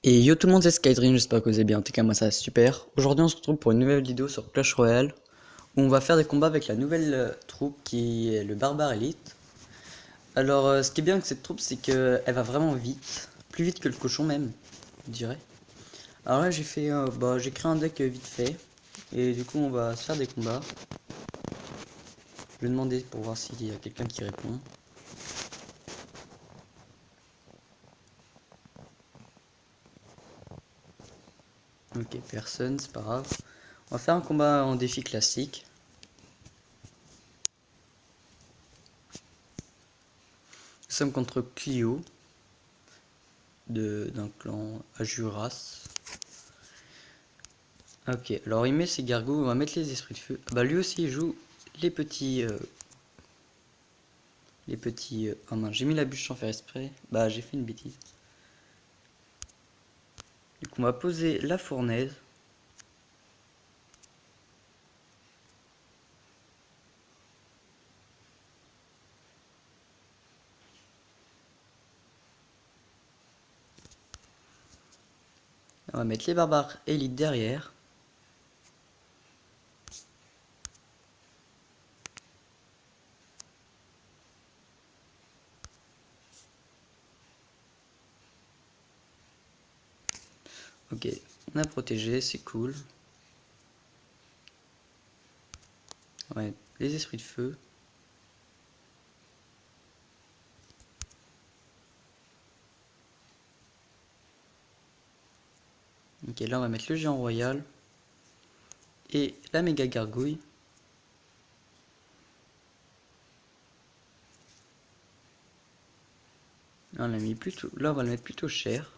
Et yo tout le monde, c'est Skydream, j'espère que vous allez bien, en tout cas moi ça va super. Aujourd'hui on se retrouve pour une nouvelle vidéo sur Clash Royale, où on va faire des combats avec la nouvelle troupe qui est le Barbare Elite. Alors ce qui est bien avec cette troupe, c'est qu'elle va vraiment vite, plus vite que le cochon même, je dirais. Alors là j'ai créé un deck vite fait, et du coup on va se faire des combats. Je vais demander pour voir s'il y a quelqu'un qui répond. Ok, personne, c'est pas grave. On va faire un combat en défi classique. Nous sommes contre Clio, d'un clan Ajuras. Ok, alors il met ses gargouilles, on va mettre les esprits de feu. Ah bah lui aussi il joue les petits... Oh mince, j'ai mis la bûche sans faire exprès. Bah j'ai fait une bêtise. Du coup on va poser la fournaise. On va mettre les barbares élites derrière. Ok, on a protégé, c'est cool. Ouais, les esprits de feu. Ok, là on va mettre le géant royal. Et la méga gargouille. Là, on l'a mis plutôt... Là on va le mettre plutôt cher.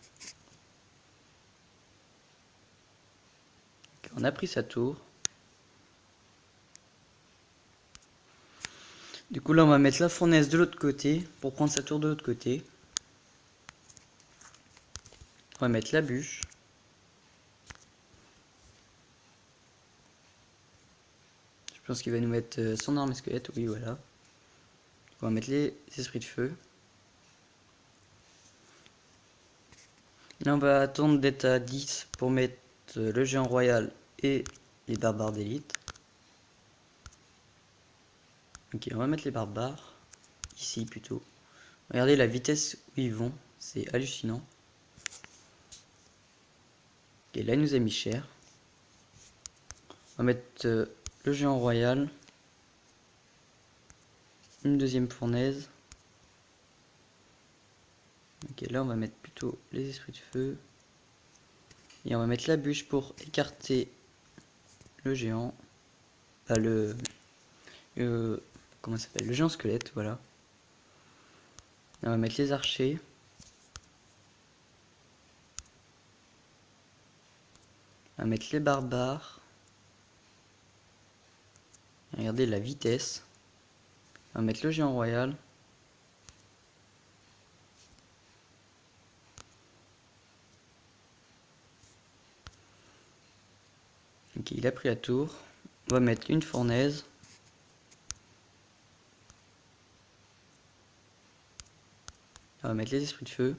Ok, on a pris sa tour. Du coup là on va mettre la fournaise de l'autre côté pour prendre sa tour de l'autre côté. On va mettre la bûche. Je pense qu'il va nous mettre son arme squelette, oui voilà. On va mettre les esprits de feu. Là on va attendre d'être à 10 pour mettre le géant royal et les barbares d'élite. Ok, on va mettre les barbares. Ici plutôt. Regardez la vitesse où ils vont, c'est hallucinant. Ok, là il nous a mis cher. On va mettre le géant royal. Une deuxième fournaise. Ok, là on va mettre plutôt les esprits de feu. Et on va mettre la bûche pour écarter le géant. Bah, comment ça s'appelle? Le géant squelette, voilà. Et on va mettre les archers. On va mettre les barbares. Regardez la vitesse. On va mettre le géant royal. Ok, il a pris la tour. On va mettre une fournaise. On va mettre les esprits de feu.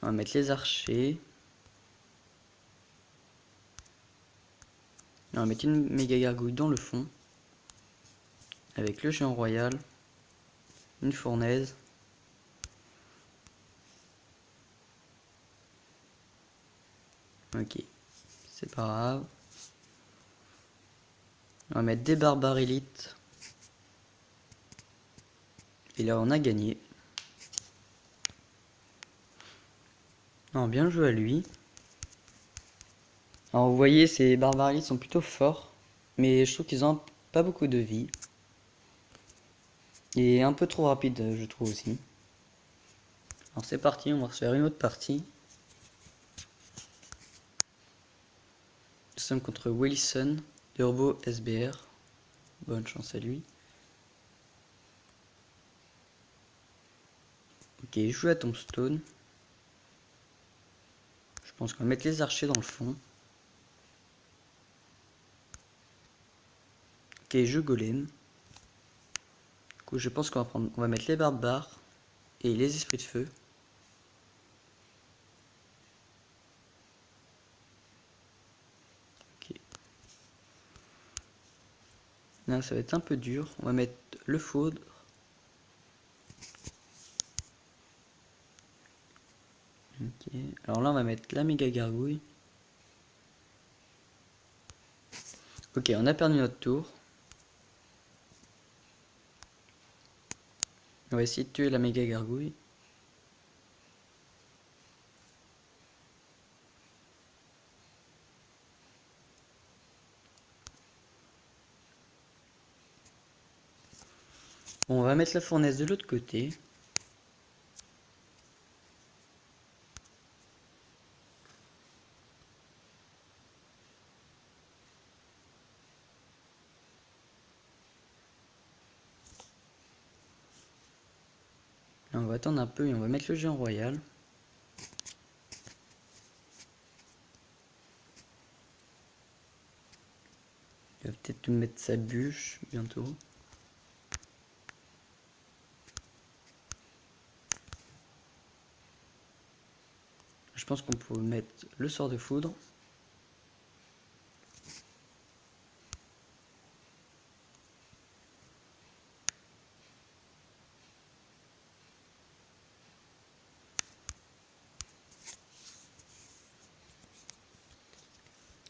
On va mettre les archers. On va mettre une méga gargouille dans le fond. Avec le géant royal. Une fournaise. Ok, c'est pas grave. On va mettre des barbares élites. Et là on a gagné. Non, bien joué à lui. Alors vous voyez, ces barbares élites sont plutôt forts. Mais je trouve qu'ils ont pas beaucoup de vie. Et un peu trop rapide, je trouve aussi. Alors c'est parti, on va se faire une autre partie. Nous sommes contre Wilson, Turbo SBR. Bonne chance à lui. Ok, il joue à Tombstone. Je pense qu'on va mettre les archers dans le fond. Ok, il joue Golem. Du coup, je pense qu'on va mettre les barbares et les esprits de feu. Ok. Là, ça va être un peu dur. On va mettre le foudre. Ok. Alors là, on va mettre la méga gargouille. Ok, on a perdu notre tour. On va essayer de tuer la méga gargouille. Bon, on va mettre la fournaise de l'autre côté. Là, on va attendre un peu et on va mettre le géant royal. Il va peut-être mettre sa bûche bientôt. Je pense qu'on peut mettre le sort de foudre.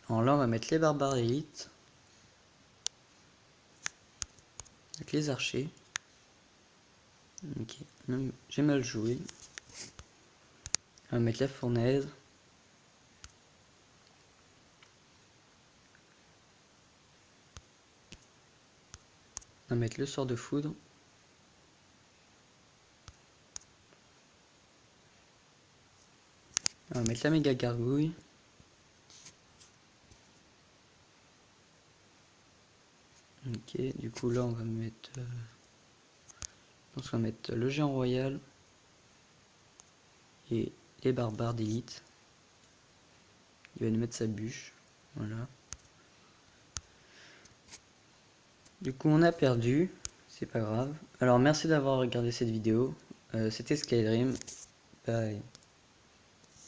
Alors là, on va mettre les barbares élites. Avec les archers. Ok, j'ai mal joué. On va mettre la fournaise. On va mettre le sort de foudre. On va mettre la méga gargouille. Ok, du coup là on va mettre... je pense qu'on va mettre le géant royal. Et les barbares d'élite. Il va nous mettre sa bûche. Voilà. Du coup on a perdu. C'est pas grave. Alors merci d'avoir regardé cette vidéo. C'était Skyrim. Bye.